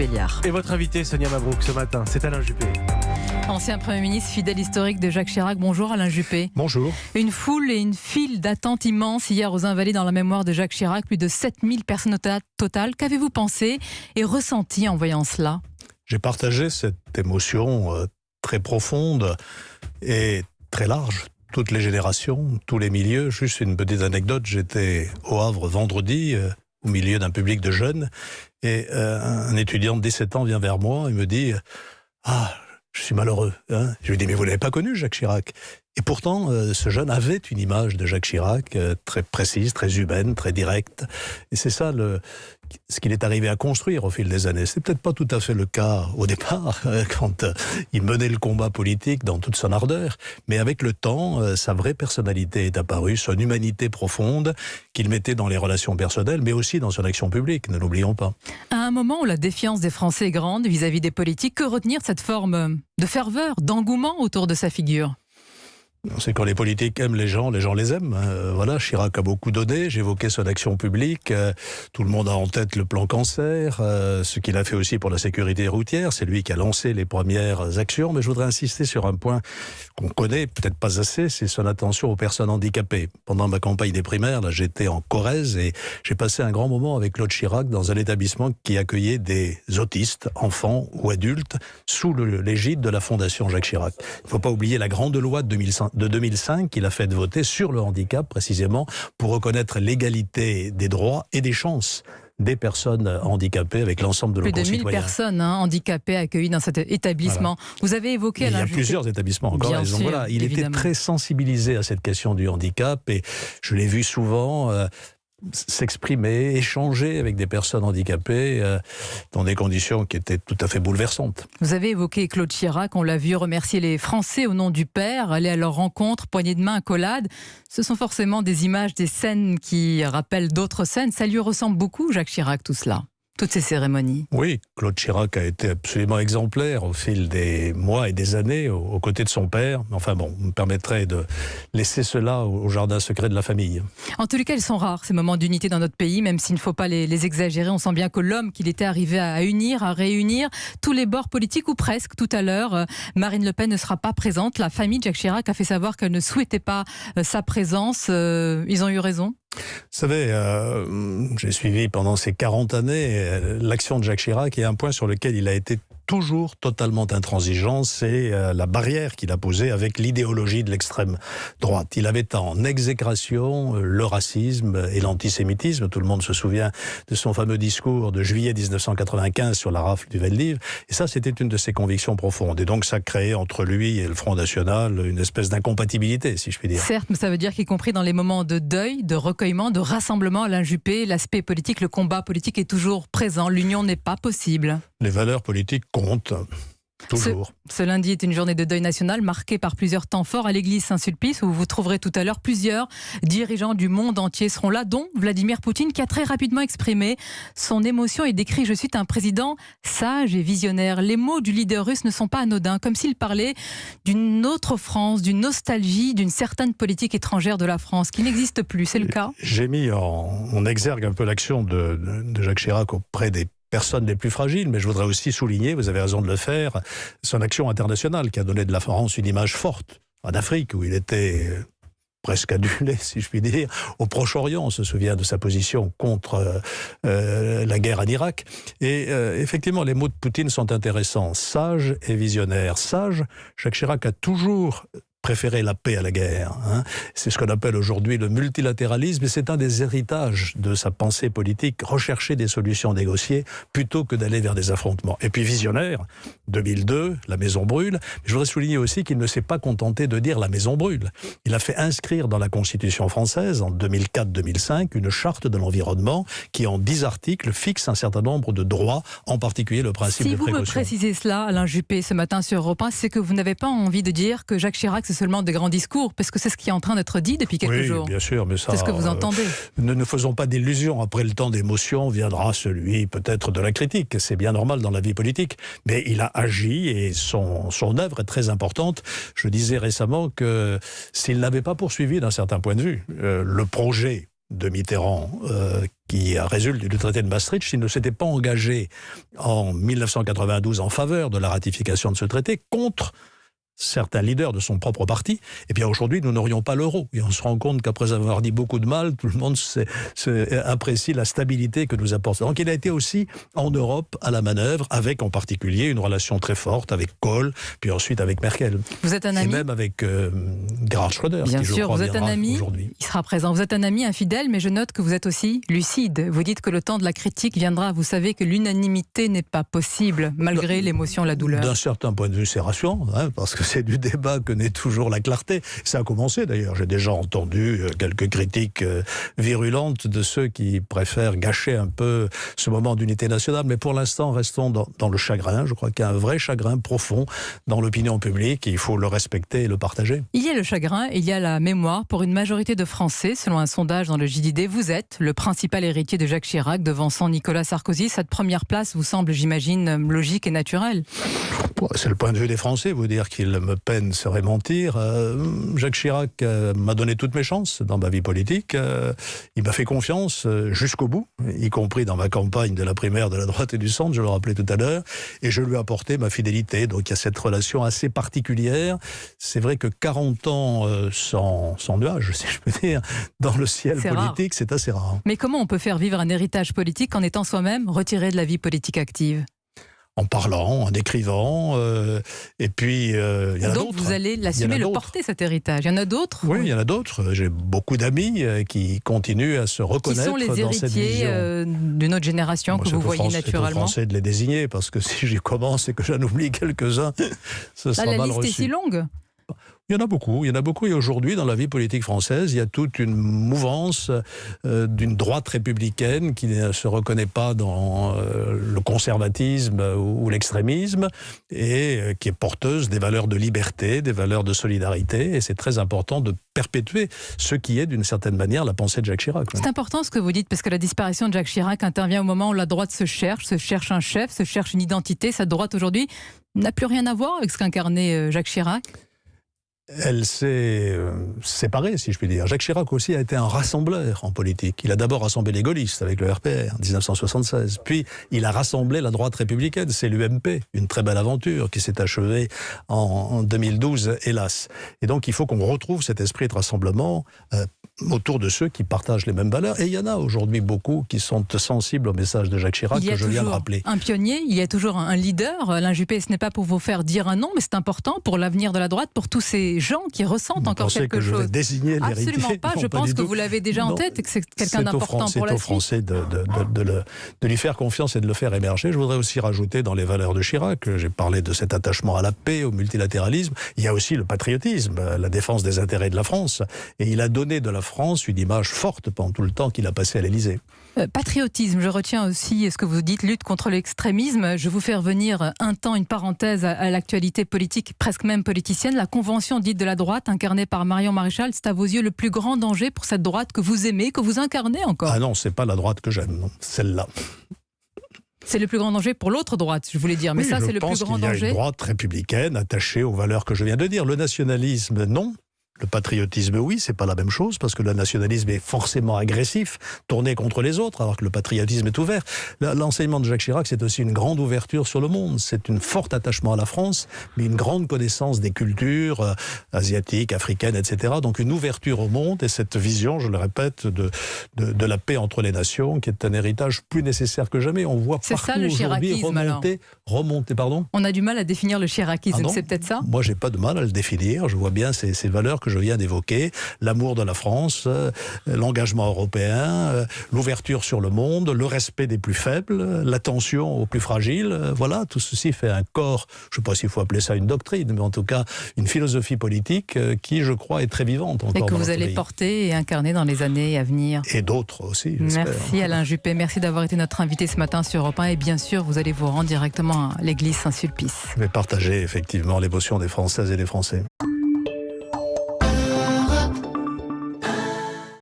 Béliard. Et votre invité, Sonia Mabrouk, ce matin, c'est Alain Juppé. Ancien Premier ministre, fidèle historique de Jacques Chirac. Bonjour Alain Juppé. Bonjour. Une foule et une file d'attente immense hier aux Invalides dans la mémoire de Jacques Chirac. Plus de 7000 personnes au total. Qu'avez-vous pensé et ressenti en voyant cela ? J'ai partagé cette émotion très profonde et très large. Toutes les générations, tous les milieux. Juste une petite anecdote, j'étais au Havre vendredi, au milieu d'un public de jeunes, et un étudiant de 17 ans vient vers moi et me dit « Ah, je suis malheureux. » Je lui dis « Mais vous n'avez pas connu Jacques Chirac ?» Et pourtant, ce jeune avait une image de Jacques Chirac très précise, très humaine, très directe. Et c'est ça ce qu'il est arrivé à construire au fil des années. C'est peut-être pas tout à fait le cas au départ, quand il menait le combat politique dans toute son ardeur, mais avec le temps, sa vraie personnalité est apparue, son humanité profonde qu'il mettait dans les relations personnelles, mais aussi dans son action publique, ne l'oublions pas. À un moment où la défiance des Français est grande vis-à-vis des politiques, que retenir de cette forme de ferveur, d'engouement autour de sa figure ? C'est quand les politiques aiment les gens les aiment. Voilà, Chirac a beaucoup donné, j'évoquais son action publique, tout le monde a en tête le plan cancer, ce qu'il a fait aussi pour la sécurité routière, c'est lui qui a lancé les premières actions, mais je voudrais insister sur un point qu'on connaît peut-être pas assez, c'est son attention aux personnes handicapées. Pendant ma campagne des primaires, là, j'étais en Corrèze et j'ai passé un grand moment avec Claude Chirac dans un établissement qui accueillait des autistes, enfants ou adultes, sous l'égide de la Fondation Jacques Chirac. Il ne faut pas oublier la grande loi de 2005 qu'il a fait voter sur le handicap, précisément, pour reconnaître l'égalité des droits et des chances des personnes handicapées avec l'ensemble de nos concitoyens. Plus de 1000 personnes handicapées accueillies dans cet établissement. Voilà. Vous avez évoqué... Il y a plusieurs établissements encore. Bien sûr, voilà, il était très sensibilisé à cette question du handicap et je l'ai vu souvent... s'exprimer, échanger avec des personnes handicapées dans des conditions qui étaient tout à fait bouleversantes. Vous avez évoqué Claude Chirac, on l'a vu remercier les Français au nom du Père, aller à leur rencontre, poignée de main, accolade. Ce sont forcément des images, des scènes qui rappellent d'autres scènes. Ça lui ressemble beaucoup, Jacques Chirac, tout cela, toutes ces cérémonies. Oui, Claude Chirac a été absolument exemplaire au fil des mois et des années aux côtés de son père. Enfin bon, on me permettrait de laisser cela au jardin secret de la famille. En tous les cas, ils sont rares, ces moments d'unité dans notre pays, même s'il ne faut pas les exagérer. On sent bien que l'homme qu'il était arrivé à unir, à réunir tous les bords politiques, ou presque. Tout à l'heure, Marine Le Pen ne sera pas présente. La famille de Jacques Chirac a fait savoir qu'elle ne souhaitait pas sa présence. Ils ont eu raison ? Vous savez, j'ai suivi pendant ces 40 années l'action de Jacques Chirac et un point sur lequel il a été toujours totalement intransigeant, c'est la barrière qu'il a posée avec l'idéologie de l'extrême droite. Il avait en exécration le racisme et l'antisémitisme. Tout le monde se souvient de son fameux discours de juillet 1995 sur la rafle du Veldiv. Et ça, c'était une de ses convictions profondes. Et donc, ça créait entre lui et le Front National une espèce d'incompatibilité, si je puis dire. Certes, mais ça veut dire qu'y compris dans les moments de deuil, de recueillement, de rassemblement, Alain Juppé, l'aspect politique, le combat politique est toujours présent. L'union n'est pas possible. Les valeurs politiques comptent. Toujours. Ce lundi est une journée de deuil national marquée par plusieurs temps forts à l'église Saint-Sulpice où vous trouverez tout à l'heure plusieurs dirigeants du monde entier seront là, dont Vladimir Poutine qui a très rapidement exprimé son émotion et décrit, je cite, un président sage et visionnaire. Les mots du leader russe ne sont pas anodins, comme s'il parlait d'une autre France, d'une nostalgie, d'une certaine politique étrangère de la France qui n'existe plus. C'est le cas ? J'ai mis en exergue un peu l'action de Jacques Chirac auprès des personnes les plus fragiles, mais je voudrais aussi souligner, vous avez raison de le faire, son action internationale qui a donné de la France une image forte. En Afrique, où il était presque adulé, si je puis dire, au Proche-Orient, on se souvient de sa position contre la guerre en Irak. Et effectivement, les mots de Poutine sont intéressants. Sage et visionnaire. Sage, Jacques Chirac a toujours préférer la paix à la guerre. C'est ce qu'on appelle aujourd'hui le multilatéralisme et c'est un des héritages de sa pensée politique, rechercher des solutions négociées plutôt que d'aller vers des affrontements. Et puis visionnaire, 2002, la maison brûle. Je voudrais souligner aussi qu'il ne s'est pas contenté de dire la maison brûle. Il a fait inscrire dans la Constitution française en 2004-2005 une charte de l'environnement qui en 10 articles fixe un certain nombre de droits, en particulier le principe de précaution. Si vous me précisez cela, Alain Juppé, ce matin sur Europe 1, c'est que vous n'avez pas envie de dire que Jacques Chirac c'est seulement des grands discours, parce que c'est ce qui est en train d'être dit depuis quelques jours. Oui, bien sûr, mais ça... C'est ce que vous entendez. Ne faisons pas d'illusions. Après le temps d'émotion viendra celui peut-être de la critique. C'est bien normal dans la vie politique. Mais il a agi et son œuvre est très importante. Je disais récemment que s'il n'avait pas poursuivi d'un certain point de vue le projet de Mitterrand qui résulte du traité de Maastricht, s'il ne s'était pas engagé en 1992 en faveur de la ratification de ce traité contre certains leaders de son propre parti, et bien aujourd'hui, nous n'aurions pas l'euro. Et on se rend compte qu'après avoir dit beaucoup de mal, tout le monde apprécie la stabilité que nous apporte. Donc il a été aussi en Europe à la manœuvre, avec en particulier une relation très forte avec Kohl, puis ensuite avec Merkel. Vous êtes un ami ? Et même avec Gerhard Schröder, bien qui je sûr, crois vous êtes un ami, aujourd'hui. Il sera présent. Vous êtes un ami infidèle, mais je note que vous êtes aussi lucide. Vous dites que le temps de la critique viendra. Vous savez que l'unanimité n'est pas possible, malgré l'émotion, la douleur. D'un certain point de vue, c'est rassurant, parce que c'est du débat que naît toujours la clarté. Ça a commencé d'ailleurs. J'ai déjà entendu quelques critiques virulentes de ceux qui préfèrent gâcher un peu ce moment d'unité nationale. Mais pour l'instant, restons dans le chagrin. Je crois qu'il y a un vrai chagrin profond dans l'opinion publique et il faut le respecter et le partager. Il y a le chagrin et il y a la mémoire. Pour une majorité de Français, selon un sondage dans le JDD, vous êtes le principal héritier de Jacques Chirac, devançant Nicolas Sarkozy. Cette première place vous semble, j'imagine, logique et naturelle. C'est le point de vue des Français. Vous dire qu'il me peine serait mentir. Jacques Chirac m'a donné toutes mes chances dans ma vie politique. Il m'a fait confiance jusqu'au bout, y compris dans ma campagne de la primaire de la droite et du centre, je le rappelais tout à l'heure, et je lui ai apporté ma fidélité. Donc il y a cette relation assez particulière. C'est vrai que 40 ans sans nuage, si je peux dire, dans le ciel politique, c'est assez rare. Mais comment on peut faire vivre un héritage politique en étant soi-même retiré de la vie politique active ? En parlant, en écrivant, et puis il y en a d'autres. Donc vous allez l'assumer, le porter, cet héritage. Il y en a d'autres ? Oui, il y en a d'autres. J'ai beaucoup d'amis qui continuent à se reconnaître dans cette vision. Qui sont les héritiers d'une autre génération que vous voyez naturellement ? C'est aux Français de les désigner, parce que si j'y commence et que j'en oublie quelques-uns, ce sera mal reçu. La liste est si longue ? Il y en a beaucoup. Et aujourd'hui, dans la vie politique française, il y a toute une mouvance d'une droite républicaine qui ne se reconnaît pas dans le conservatisme ou l'extrémisme et qui est porteuse des valeurs de liberté, des valeurs de solidarité. Et c'est très important de perpétuer ce qui est, d'une certaine manière, la pensée de Jacques Chirac. C'est important ce que vous dites, parce que la disparition de Jacques Chirac intervient au moment où la droite se cherche un chef, se cherche une identité. Cette droite, aujourd'hui, n'a plus rien à voir avec ce qu'incarnait Jacques Chirac ? Elle s'est séparée, si je puis dire. Jacques Chirac aussi a été un rassembleur en politique. Il a d'abord rassemblé les gaullistes avec le RPR en 1976. Puis il a rassemblé la droite républicaine, c'est l'UMP. Une très belle aventure qui s'est achevée en 2012, hélas. Et donc il faut qu'on retrouve cet esprit de rassemblement autour de ceux qui partagent les mêmes valeurs. Et il y en a aujourd'hui beaucoup qui sont sensibles au message de Jacques Chirac que je viens de rappeler. Un pionnier, il y a toujours un leader. Alain Juppé, ce n'est pas pour vous faire dire un nom, mais c'est important pour l'avenir de la droite, pour tous ces gens qui ressentent encore quelque chose. Je vais désigner l'héritier? Absolument pas. Je pense que vous l'avez déjà en tête et que c'est quelqu'un d'important pour la suite. C'est aux Français de lui faire confiance et de le faire émerger. Je voudrais aussi rajouter dans les valeurs de Chirac, j'ai parlé de cet attachement à la paix, au multilatéralisme, il y a aussi le patriotisme, la défense des intérêts de la France. Et il a donné de la France une image forte pendant tout le temps qu'il a passé à l'Élysée. Patriotisme, je retiens aussi ce que vous dites, lutte contre l'extrémisme. Je vous fais revenir un temps, une parenthèse à l'actualité politique, presque même politicienne. La convention dite de la droite, incarnée par Marion Maréchal, c'est à vos yeux le plus grand danger pour cette droite que vous aimez, que vous incarnez encore? Ah non, c'est pas la droite que j'aime, non, celle-là. C'est le plus grand danger pour l'autre droite, je voulais dire. Mais oui, ça, c'est le plus grand danger. Je pense qu'il y a une droite républicaine attachée aux valeurs que je viens de dire. Le nationalisme, non. Le patriotisme, oui, c'est pas la même chose, parce que le nationalisme est forcément agressif, tourné contre les autres, alors que le patriotisme est ouvert. L'enseignement de Jacques Chirac, c'est aussi une grande ouverture sur le monde. C'est un fort attachement à la France, mais une grande connaissance des cultures asiatiques, africaines, etc. Donc une ouverture au monde, et cette vision, je le répète, de la paix entre les nations, qui est un héritage plus nécessaire que jamais. On voit partout aujourd'hui remonter, pardon. On a du mal à définir le chiracisme, c'est peut-être ça? Moi, j'ai pas de mal à le définir. Je vois bien ces valeurs que je viens d'évoquer, l'amour de la France, l'engagement européen, l'ouverture sur le monde, le respect des plus faibles, l'attention aux plus fragiles. Voilà, tout ceci fait un corps, je ne sais pas s'il faut appeler ça une doctrine, mais en tout cas une philosophie politique qui, je crois, est très vivante encore. Et que vous allez porter et incarner dans les années à venir. Et d'autres aussi, j'espère. Merci Alain Juppé, merci d'avoir été notre invité ce matin sur Europe 1. Et bien sûr, vous allez vous rendre directement à l'église Saint-Sulpice. Je vais partager effectivement l'émotion des Françaises et des Français.